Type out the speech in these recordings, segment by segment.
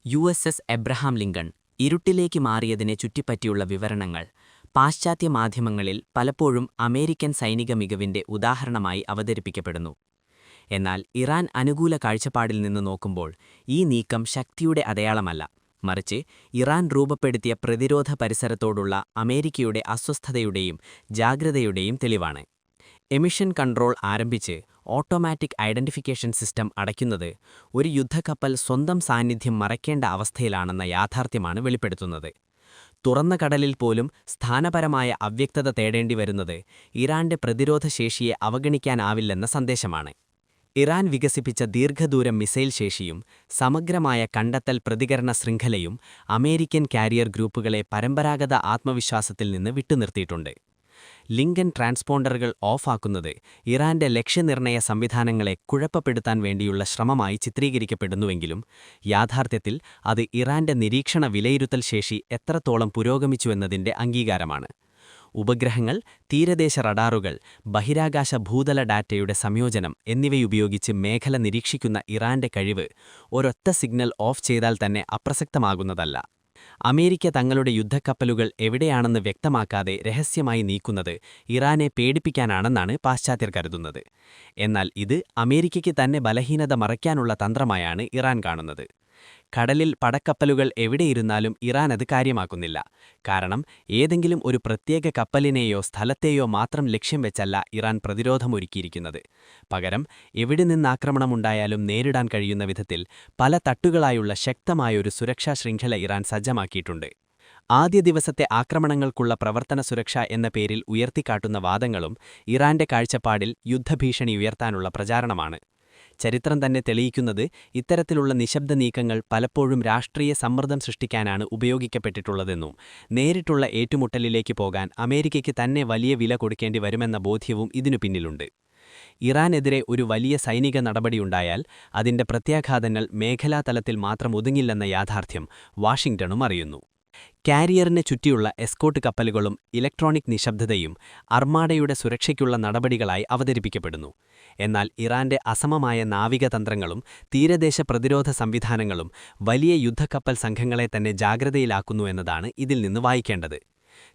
USS Abraham Lincoln ഇരുട്ടിലേക്ക് മാറിയതിനെ ചുറ്റിപ്പറ്റിയുള്ള വിവരണങ്ങൾ പാശ്ചാത്യ മാധ്യമങ്ങളിൽ പലപ്പോഴും അമേരിക്കൻ സൈനിക മികവിന്റെ ഉദാഹരണമായി അവതരിപ്പിക്കപ്പെടുന്നു. എന്നാൽ ഇറാൻ അനുകൂല കാഴ്ചപ്പാടിൽ നിന്ന് നോക്കുമ്പോൾ ഈ നീക്കം ശക്തിയുടെ അടയാളമല്ല, മറിച്ച് ഇറാൻ രൂപപ്പെടുത്തിയ പ്രതിരോധ പരിസരത്തോടുള്ള അമേരിക്കയുടെ അസ്വസ്ഥതയുടെയും ജാഗ്രതയുടെയും തെളിവാണ്. എമിഷൻ കൺട്രോൾ ആരംഭിച്ച് ഓട്ടോമാറ്റിക് ഐഡന്റിഫിക്കേഷൻ സിസ്റ്റം അടയ്ക്കുന്നത് ഒരു യുദ്ധക്കപ്പൽ സ്വന്തം സാന്നിധ്യം മറയ്ക്കേണ്ട അവസ്ഥയിലാണെന്ന യാഥാർത്ഥ്യമാണ് വെളിപ്പെടുത്തുന്നത്. തുറന്ന കടലിൽ പോലും സ്ഥാനപരമായ അവ്യക്തത തേടേണ്ടി വരുന്നത് ഇറാന്റെ പ്രതിരോധശേഷിയെ അവഗണിക്കാനാവില്ലെന്ന സന്ദേശമാണ്. ഇറാൻ വികസിപ്പിച്ച ദീർഘദൂര മിസൈൽ ശേഷിയും സമഗ്രമായ കണ്ടെത്തൽ പ്രതികരണ ശൃംഖലയും അമേരിക്കൻ കാരിയർ ഗ്രൂപ്പുകളെ പരമ്പരാഗത ആത്മവിശ്വാസത്തിൽ നിന്ന് വിട്ടുനിർത്തിയിട്ടുണ്ട്. ലിങ്കൻ ട്രാൻസ്പോണ്ടറുകൾ ഓഫാക്കുന്നത് ഇറാന്റെ ലക്ഷ്യനിർണയ സംവിധാനങ്ങളെ കുഴപ്പപ്പെടുത്താൻ വേണ്ടിയുള്ള ശ്രമമായി ചിത്രീകരിക്കപ്പെടുന്നുവെങ്കിലും യാഥാർത്ഥ്യത്തിൽ അത് ഇറാന്റെ നിരീക്ഷണ വിലയിരുത്തൽ ശേഷി എത്രത്തോളം പുരോഗമിച്ചുവെന്നതിന്റെ അംഗീകാരമാണ്. ഉപഗ്രഹങ്ങൾ, തീരദേശ റഡാറുകൾ, ബഹിരാകാശ ഭൂതല ഡാറ്റയുടെ സംയോജനം എന്നിവയുപയോഗിച്ച് മേഖല നിരീക്ഷിക്കുന്ന ഇറാന്റെ കഴിവ് ഒരൊറ്റ സിഗ്നൽ ഓഫ് ചെയ്താൽ തന്നെ അപ്രസക്തമാകുന്നതല്ല. അമേരിക്ക തങ്ങളുടെ യുദ്ധക്കപ്പലുകൾ എവിടെയാണെന്ന് വ്യക്തമാക്കാതെ രഹസ്യമായി നീക്കുന്നത് ഇറാനെ പേടിപ്പിക്കാനാണെന്നാണ് പാശ്ചാത്യർ കരുതുന്നത്. എന്നാൽ ഇത് അമേരിക്കയ്ക്ക് തന്നെ ബലഹീനത മറയ്ക്കാനുള്ള തന്ത്രമായാണ് ഇറാൻ കാണുന്നത്. കടലിൽ പടക്കപ്പലുകൾ എവിടെയിരുന്നാലും ഇറാൻ അത് കാര്യമാക്കുന്നില്ല. കാരണം ഏതെങ്കിലും ഒരു പ്രത്യേക കപ്പലിനെയോ സ്ഥലത്തെയോ മാത്രം ലക്ഷ്യം വെച്ചല്ല ഇറാൻ പ്രതിരോധമൊരുക്കിയിരിക്കുന്നത്. പകരം എവിടെ നിന്നാക്രമണമുണ്ടായാലും നേരിടാൻ കഴിയുന്ന വിധത്തിൽ പല തട്ടുകളായുള്ള ശക്തമായൊരു സുരക്ഷാ ശൃംഖല ഇറാൻ സജ്ജമാക്കിയിട്ടുണ്ട്. ആദ്യ ദിവസത്തെ ആക്രമണങ്ങൾക്കുള്ള പ്രവർത്തന സുരക്ഷ എന്ന പേരിൽ ഉയർത്തിക്കാട്ടുന്ന വാദങ്ങളും ഇറാന്റെ കാഴ്ചപ്പാടിൽ യുദ്ധഭീഷണി ഉയർത്താനുള്ള പ്രചാരണമാണ്. ചരിത്രം തന്നെ തെളിയിക്കുന്നത് ഇത്തരത്തിലുള്ള നിശബ്ദ നീക്കങ്ങൾ പലപ്പോഴും രാഷ്ട്രീയ സമ്മർദ്ദം സൃഷ്ടിക്കാനാണ് ഉപയോഗിക്കപ്പെട്ടിട്ടുള്ളതെന്നും നേരിട്ടുള്ള ഏറ്റുമുട്ടലിലേക്ക് പോകാൻ അമേരിക്കയ്ക്ക് തന്നെ വലിയ വില കൊടുക്കേണ്ടി വരുമെന്ന ബോധ്യവും ഇതിനു പിന്നിലുണ്ട്. ഇറാനെതിരെ ഒരു വലിയ സൈനിക നടപടിയുണ്ടായാൽ അതിന്റെ പ്രത്യാഘാതങ്ങൾ മേഖലാതലത്തിൽ മാത്രം ഒതുങ്ങില്ലെന്ന യാഥാർത്ഥ്യം വാഷിംഗ്ടണും അറിയുന്നു. കാരിയറിനെ ചുറ്റിയുള്ള എസ്കോട്ട് കപ്പലുകളും ഇലക്ട്രോണിക് നിശബ്ദതയും അർമാഡയുടെ സുരക്ഷയ്ക്കുള്ള നടപടികളായി അവതരിപ്പിക്കപ്പെടുന്നു. എന്നാൽ ഇറാന്റെ അസമമായ നാവികതന്ത്രങ്ങളും തീരദേശ പ്രതിരോധ സംവിധാനങ്ങളും വലിയ യുദ്ധക്കപ്പൽ സംഘങ്ങളെ തന്നെ ജാഗ്രതയിലാക്കുന്നു എന്നതാണ് ഇതിൽ നിന്ന് വായിക്കേണ്ടത്.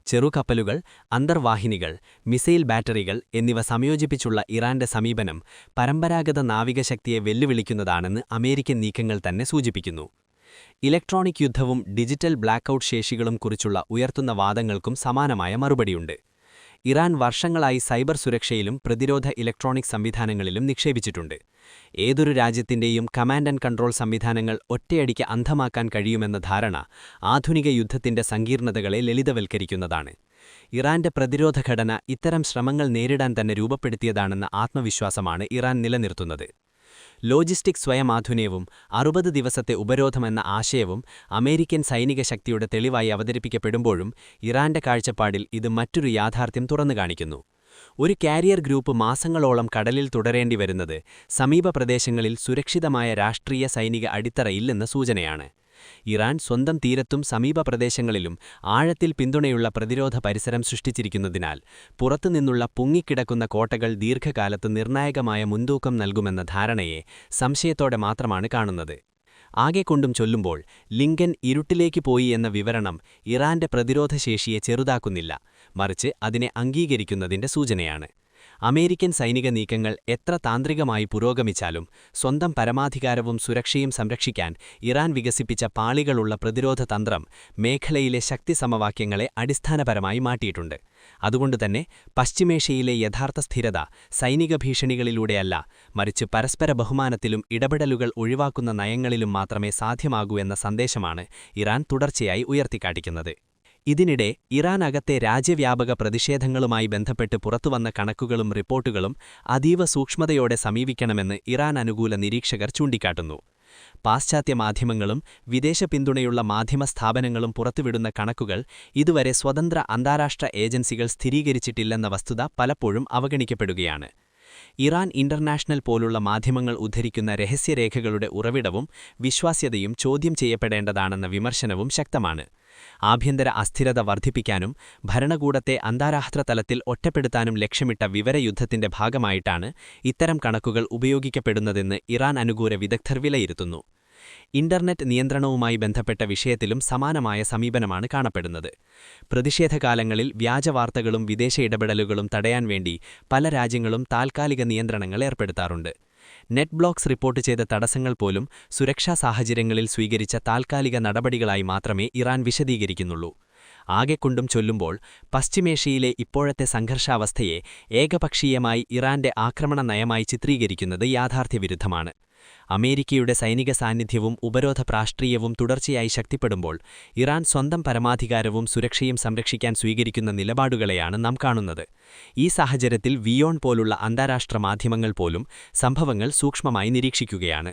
ചെറുകപ്പലുകൾ, അന്തർവാഹിനികൾ, മിസൈൽ ബാറ്ററികൾ എന്നിവ സംയോജിപ്പിച്ചുള്ള ഇറാന്റെ സമീപനം പരമ്പരാഗത നാവികശക്തിയെ വെല്ലുവിളിക്കുന്നതാണെന്ന് അമേരിക്കൻ നീക്കങ്ങൾ തന്നെ സൂചിപ്പിക്കുന്നു. ഇലക്ട്രോണിക് യുദ്ധവും ഡിജിറ്റൽ ബ്ലാക്കൌട്ട് ശേഷികളും കുറിച്ചുള്ള ഉയർത്തുന്ന വാദങ്ങൾക്കും സമാനമായ മറുപടിയുണ്ട്. ഇറാൻ വർഷങ്ങളായി സൈബർ സുരക്ഷയിലും പ്രതിരോധ ഇലക്ട്രോണിക് സംവിധാനങ്ങളിലും നിക്ഷേപിച്ചിട്ടുണ്ട്. ഏതൊരു രാജ്യത്തിന്റെയും കമാൻഡ് ആൻഡ് കൺട്രോൾ സംവിധാനങ്ങൾ ഒറ്റയടിക്ക് അന്ധമാക്കാൻ കഴിയുമെന്ന ധാരണ ആധുനിക യുദ്ധത്തിന്റെ സങ്കീർണതകളെ ലളിതവൽക്കരിക്കുന്നതാണ്. ഇറാന്റെ പ്രതിരോധ ഘടന ഇത്തരം ശ്രമങ്ങൾ നേരിടാൻ തന്നെ രൂപപ്പെടുത്തിയതാണെന്ന ആത്മവിശ്വാസമാണ് ഇറാൻ നിലനിർത്തുന്നത്. ലോജിസ്റ്റിക് സ്വയമാധുന്യവും 60 ദിവസത്തെ ഉപരോധമെന്ന ആശയവും അമേരിക്കൻ സൈനിക ശക്തിയുടെ തെളിവായി അവതരിപ്പിക്കപ്പെടുമ്പോഴും ഇറാന്റെ കാഴ്ചപ്പാടിൽ ഇത് മറ്റൊരു യാഥാർത്ഥ്യം തുറന്നുകാണിക്കുന്നു. ഒരു കാരിയർ ഗ്രൂപ്പ് മാസങ്ങളോളം കടലിൽ തുടരേണ്ടി വരുന്നത് സമീപ പ്രദേശങ്ങളിൽ സുരക്ഷിതമായ രാഷ്ട്രീയ സൈനിക അടിത്തറയില്ലെന്ന സൂചനയാണ്. ഇറാൻ സ്വന്തം തീരത്തും സമീപ പ്രദേശങ്ങളിലും ആഴത്തിൽ പിന്തുണയുള്ള പ്രതിരോധ പരിസരം സൃഷ്ടിച്ചിരിക്കുന്നതിനാൽ പുറത്തുനിന്നുള്ള പുങ്ങിക്കിടക്കുന്ന കോട്ടകൾ ദീർഘകാലത്ത് നിർണായകമായ മുൻതൂക്കം നൽകുമെന്ന ധാരണയെ സംശയത്തോടെ മാത്രമാണ് കാണുന്നത്. ആകെക്കൊണ്ടും ചൊല്ലുമ്പോൾ ലിങ്കൻ ഇരുട്ടിലേക്ക് പോയി എന്ന വിവരണം ഇറാന്റെ പ്രതിരോധശേഷിയെ ചെറുതാക്കുന്നില്ല, മറിച്ച് അതിനെ അംഗീകരിക്കുന്നതിന്റെ സൂചനയാണ്. അമേരിക്കൻ സൈനിക നീക്കങ്ങൾ എത്ര താന്ത്രികമായി പുരോഗമിച്ചാലും സ്വന്തം പരമാധികാരവും സുരക്ഷയും സംരക്ഷിക്കാൻ ഇറാൻ വികസിപ്പിച്ച പാളികളുള്ള പ്രതിരോധ തന്ത്രം മേഖലയിലെ ശക്തി സമവാക്യങ്ങളെ അടിസ്ഥാനപരമായി മാറ്റിയിട്ടുണ്ട്. അതുകൊണ്ടുതന്നെ പശ്ചിമേഷ്യയിലെ യഥാർത്ഥ സ്ഥിരത സൈനിക ഭീഷണികളിലൂടെയല്ല, മറിച്ച് പരസ്പര ബഹുമാനത്തിലും ഇടപെടലുകൾ ഒഴിവാക്കുന്ന നയങ്ങളിലും മാത്രമേ സാധ്യമാകൂ എന്ന സന്ദേശമാണ് ഇറാൻ തുടർച്ചയായി ഉയർത്തിക്കാട്ടിക്കുന്നത്. ഇതിനിടെ ഇറാനകത്തെ രാജ്യവ്യാപക പ്രതിഷേധങ്ങളുമായി ബന്ധപ്പെട്ട് പുറത്തുവന്ന കണക്കുകളും റിപ്പോർട്ടുകളും അതീവ സൂക്ഷ്മതയോടെ സമീപിക്കണമെന്ന് ഇറാൻ അനുകൂല നിരീക്ഷകർ ചൂണ്ടിക്കാട്ടുന്നു. പാശ്ചാത്യ മാധ്യമങ്ങളും വിദേശ പിന്തുണയുള്ള മാധ്യമ സ്ഥാപനങ്ങളും പുറത്തുവിടുന്ന കണക്കുകൾ ഇതുവരെ സ്വതന്ത്ര അന്താരാഷ്ട്ര ഏജൻസികൾ സ്ഥിരീകരിച്ചിട്ടില്ലെന്ന വസ്തുത പലപ്പോഴും അവഗണിക്കപ്പെടുകയാണ്. ഇറാൻ ഇന്റർനാഷണൽ പോലുള്ള മാധ്യമങ്ങൾ ഉദ്ധരിക്കുന്ന രഹസ്യരേഖകളുടെ ഉറവിടവും വിശ്വാസ്യതയും ചോദ്യം ചെയ്യപ്പെടേണ്ടതാണെന്ന വിമർശനവും ശക്തമാണ്. ആഭ്യന്തര അസ്ഥിരത വർദ്ധിപ്പിക്കാനും ഭരണകൂടത്തെ അന്താരാഷ്ട്ര തലത്തിൽ ഒറ്റപ്പെടുത്താനും ലക്ഷ്യമിട്ട വിവരയുദ്ധത്തിന്റെ ഭാഗമായിട്ടാണ് ഇത്തരം കണക്കുകൾ ഉപയോഗിക്കപ്പെടുന്നതെന്ന് ഇറാൻ അനുകൂല വിദഗ്ധർ വിലയിരുത്തുന്നു. ഇന്റർനെറ്റ് നിയന്ത്രണവുമായി ബന്ധപ്പെട്ട വിഷയത്തിലും സമാനമായ സമീപനമാണ് കാണപ്പെടുന്നത്. പ്രതിഷേധകാലങ്ങളിൽ വ്യാജവാർത്തകളും വിദേശ ഇടപെടലുകളും തടയാൻ വേണ്ടി പല രാജ്യങ്ങളും താൽക്കാലിക നിയന്ത്രണങ്ങൾ ഏർപ്പെടുത്താറുണ്ട്. നെറ്റ് ബ്ലോക്സ് റിപ്പോർട്ട് ചെയ്ത തടസ്സങ്ങൾ പോലും സുരക്ഷാ സാഹചര്യങ്ങളിൽ സ്വീകരിച്ച താൽക്കാലിക നടപടികളായി മാത്രമേ ഇറാൻ വിശദീകരിക്കുന്നുള്ളൂ. ആകെക്കൊണ്ടും ചൊല്ലുമ്പോൾ പശ്ചിമേഷ്യയിലെ ഇപ്പോഴത്തെ സംഘർഷാവസ്ഥയെ ഏകപക്ഷീയമായി ഇറാന്റെ ആക്രമണ നയമായി ചിത്രീകരിക്കുന്നത് യാഥാർത്ഥ്യവിരുദ്ധമാണ്. അമേരിക്കയുടെ സൈനിക സാന്നിധ്യവും ഉപരോധ രാഷ്ട്രീയവും തുടർച്ചയായി ശക്തിപ്പെടുമ്പോൾ ഇറാൻ സ്വന്തം പരമാധികാരവും സുരക്ഷയും സംരക്ഷിക്കാൻ സ്വീകരിക്കുന്ന നിലപാടുകളെയാണ് നാം കാണുന്നത്. ഈ സാഹചര്യത്തിൽ വിയോൺ പോലുള്ള അന്താരാഷ്ട്ര മാധ്യമങ്ങൾ പോലും സംഭവങ്ങൾ സൂക്ഷ്മമായി നിരീക്ഷിക്കുകയാണ്.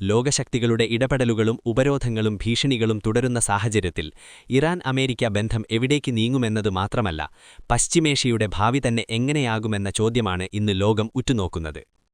ലോകശക്തികളുടെ ഇടപെടലുകളും ഉപരോധങ്ങളും ഭീഷണികളും തുടരുന്ന സാഹചര്യത്തിൽ ഇറാൻ-അമേരിക്ക ബന്ധം എവിടേക്ക് നീങ്ങുമെന്നത് മാത്രമല്ല, പശ്ചിമേഷ്യയുടെ ഭാവി തന്നെ എങ്ങനെയാകുമെന്ന ചോദ്യമാണ് ഇന്ന് ലോകം ഉറ്റുനോക്കുന്നത്.